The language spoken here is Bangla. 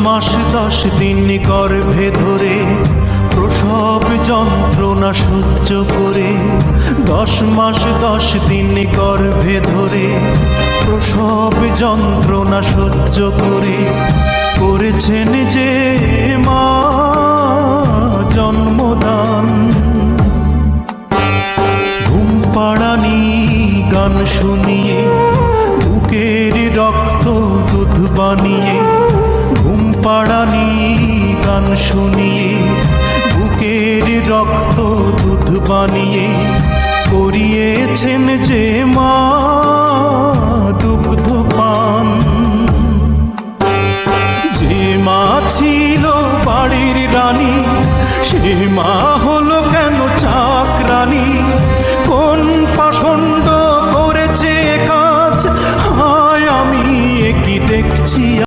মাস 10 দিন গর্ভে ধরে প্রসব যন্ত্রণা সহ্য করে, 10 মাস 10 দিন গর্ভে ধরে প্রসব যন্ত্রণা সহ্য করে করেছেন যে মা জন্মদান। ঘুম পাড়ানি গান শুনিয়ে বুকের রক্ত দুধ বানিয়ে, ঘুম পাড়ানি গান শুনিয়ে বুকের রক্ত দুধ বানিয়ে করিয়েছেন যে মা দুগ্ধ পান। যে মা ছিল বাড়ির রানী সে মা হলো